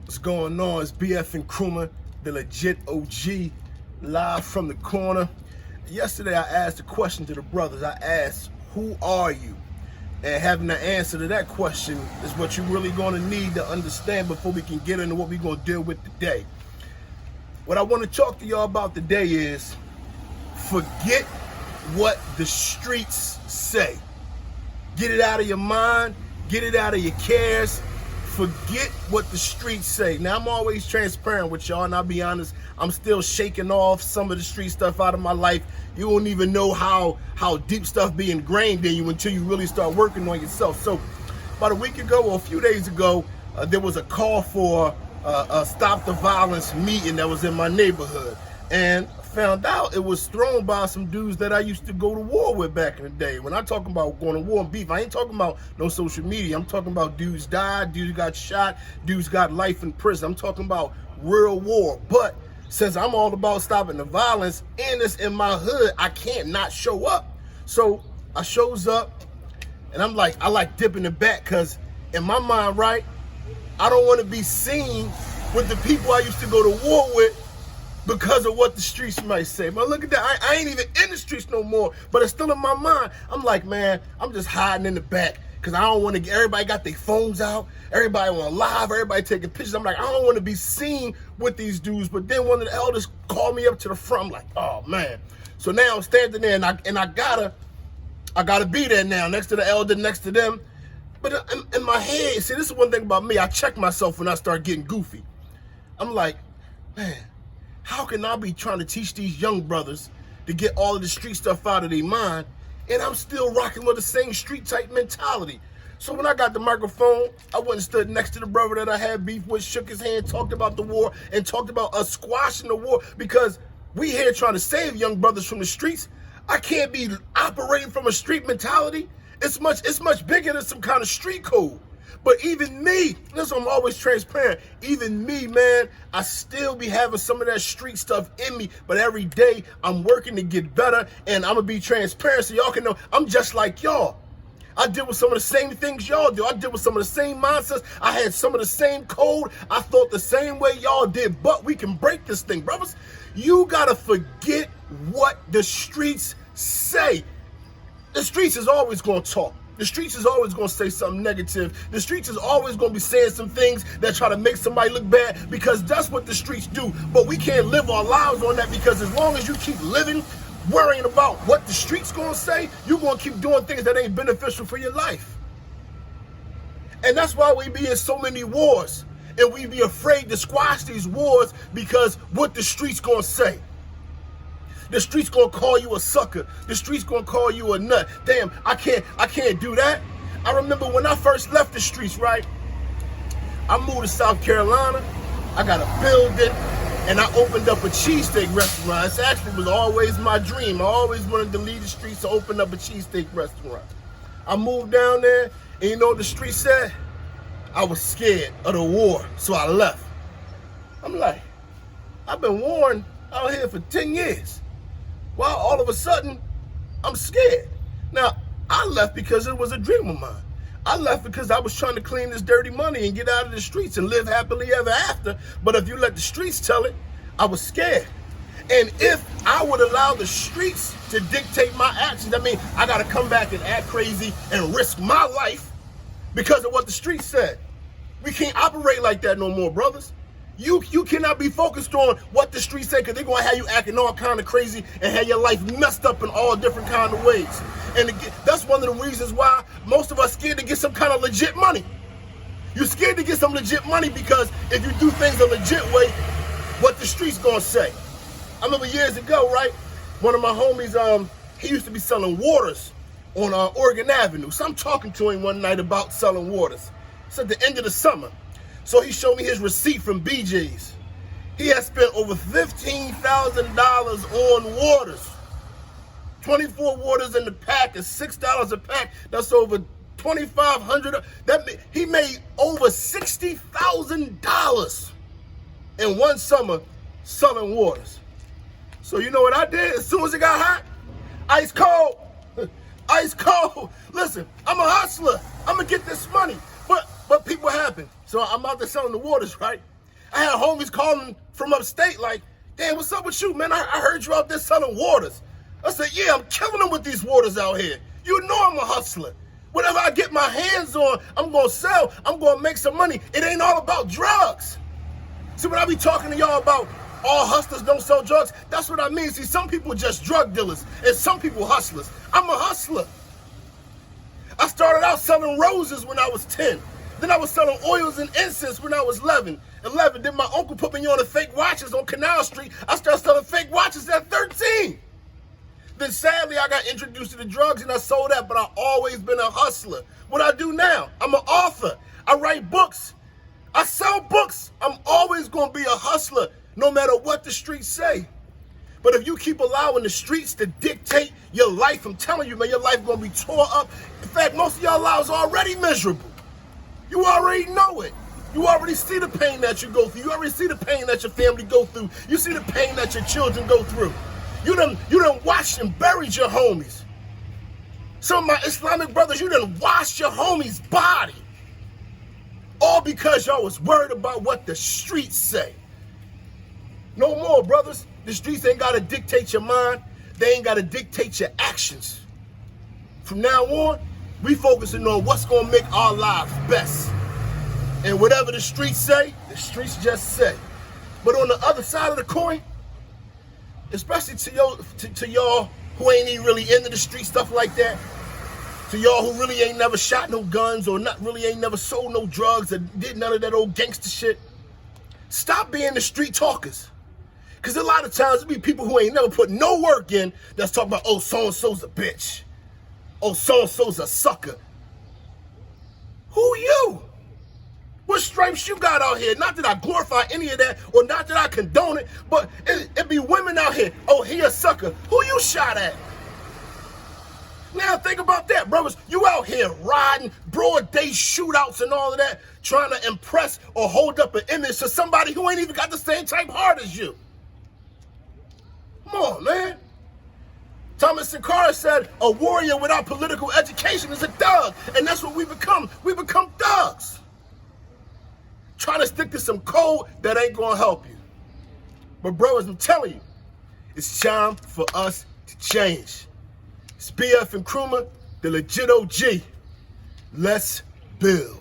What's going on? It's BF and Kruma, the legit OG, live from the corner. Yesterday I asked a question to the brothers. I asked, who are you? And having the answer to that question is what you're really going to need to understand before we can get into what we're going to deal with today. What I want to talk to y'all about today is forget what the streets say. Get it out of your mind. Get it out of your cares. Forget what the streets say. Now, I'm always transparent with y'all, and I'll be honest, I'm still shaking off some of the street stuff out of my life. You won't even know how deep stuff be ingrained in you until you really start working on yourself. So, about a week ago or a few days ago, there was a call for a Stop the Violence meeting that was in my neighborhood. And found out it was thrown by some dudes that I used to go to war with back in the day. When I talk about going to war and beef, I ain't talking about no social media. I'm talking about dudes died, dudes got shot, dudes got life in prison. I'm talking about real war. But since I'm all about stopping the violence and it's in my hood, I can't not show up. So I shows up and I'm like, I like dipping the back because in my mind, right, I don't want to be seen with the people I used to go to war with because of what the streets might say. Man, look at that. I ain't even in the streets no more, but it's still in my mind. I'm like, man, I'm just hiding in the back because I don't want to get, everybody got their phones out. Everybody on live, everybody taking pictures. I'm like, I don't want to be seen with these dudes. But then one of the elders called me up to the front. I'm like, oh, man. So now I'm standing there and I gotta be there now next to the elder, next to them. But in my head, see, this is one thing about me. I check myself when I start getting goofy. I'm like, man, how can I be trying to teach these young brothers to get all of the street stuff out of their mind, and I'm still rocking with the same street type mentality? So when I got the microphone, I went and stood next to the brother that I had beef with, shook his hand, talked about the war, and talked about us squashing the war, because we here trying to save young brothers from the streets. I can't be operating from a street mentality. It's much bigger than some kind of street code. But even me, listen, I'm always transparent. Even me, man, I still be having some of that street stuff in me. But every day I'm working to get better, and I'm gonna be transparent so y'all can know I'm just like y'all. I deal with some of the same things y'all do. I deal with some of the same mindsets. I had some of the same code. I thought the same way y'all did, but we can break this thing, brothers. You gotta forget what the streets say. The streets is always gonna talk. The streets is always going to say something negative. The streets is always going to be saying some things that try to make somebody look bad, because that's what the streets do. But we can't live our lives on that, because as long as you keep living worrying about what the streets going to say, you're going to keep doing things that ain't beneficial for your life. And that's why we be in so many wars. And we be afraid to squash these wars because what the streets going to say. The streets gonna call you a sucker. The streets gonna call you a nut. Damn, I can't do that. I remember when I first left the streets, right? I moved to South Carolina. I got a building, and I opened up a cheesesteak restaurant. It actually was always my dream. I always wanted to leave the streets to open up a cheesesteak restaurant. I moved down there, and you know what the street said? I was scared of the war, so I left. I'm like, I've been warned out here for 10 years. Well, all of a sudden, I'm scared. Now, I left because it was a dream of mine. I left because I was trying to clean this dirty money and get out of the streets and live happily ever after. But if you let the streets tell it, I was scared. And if I would allow the streets to dictate my actions, I mean, I got to come back and act crazy and risk my life because of what the streets said. We can't operate like that no more, brothers. You cannot be focused on what the streets say, because they're going to have you acting all kind of crazy and have your life messed up in all different kind of ways. And that's one of the reasons why most of us scared to get some kind of legit money. You're scared to get some legit money because if you do things a legit way, what the streets going to say. I remember years ago, right, one of my homies, he used to be selling waters on Oregon Avenue. So I'm talking to him one night about selling waters. It's at the end of the summer. So he showed me his receipt from BJ's. He had spent over $15,000 on waters. 24 waters in the pack is $6 a pack. That's over $2,500. He made over $60,000 in one summer selling waters. So you know what I did as soon as it got hot? Ice cold. Ice cold. Listen, I'm a hustler. I'm going to get this money. But people happen. So I'm out there selling the waters, right? I had homies calling from upstate like, damn, what's up with you, man? I heard you out there selling waters. I said, yeah, I'm killing them with these waters out here. You know I'm a hustler. Whatever I get my hands on, I'm going to sell. I'm going to make some money. It ain't all about drugs. See, when I be talking to y'all about all hustlers don't sell drugs, that's what I mean. See, some people are just drug dealers and some people hustlers. I'm a hustler. I started out selling roses when I was 10. Then I was selling oils and incense when I was 11. Then my uncle put me on the fake watches on Canal Street. I started selling fake watches at 13. Then sadly, I got introduced to the drugs and I sold that, but I've always been a hustler. What I do now, I'm an author. I write books. I sell books. I'm always going to be a hustler, no matter what the streets say. But if you keep allowing the streets to dictate your life, I'm telling you, man, your life going to be tore up. In fact, most of y'all lives are already miserable. You already know it. You already see the pain that you go through. You already see the pain that your family go through. You see the pain that your children go through. You done washed and buried your homies. Some of my Islamic brothers, you done washed your homie's body. All because y'all was worried about what the streets say. No more, brothers. The streets ain't got to dictate your mind. They ain't got to dictate your actions. From now on, we focusing on what's going to make our lives best. And whatever the streets say, the streets just say. But on the other side of the coin, especially to y'all who ain't even really into the street stuff like that, to y'all who really ain't never shot no guns or ain't never sold no drugs or did none of that old gangster shit, stop being the street talkers. Because a lot of times it be people who ain't never put no work in that's talking about, oh, so-and-so's a bitch. Oh, so-and-so's a sucker. Who you? What stripes you got out here? Not that I glorify any of that or not that I condone it, but it be women out here. Oh, he a sucker. Who you shot at? Now think about that, brothers. You out here riding, broad day shootouts and all of that, trying to impress or hold up an image to somebody who ain't even got the same type heart as you. Come on, man. Thomas Sankara said, a warrior without political education is a thug. And that's what we become. We become thugs. Trying to stick to some code that ain't going to help you. But brothers, I'm telling you, it's time for us to change. It's BF and Nkrumah, the legit OG. Let's build.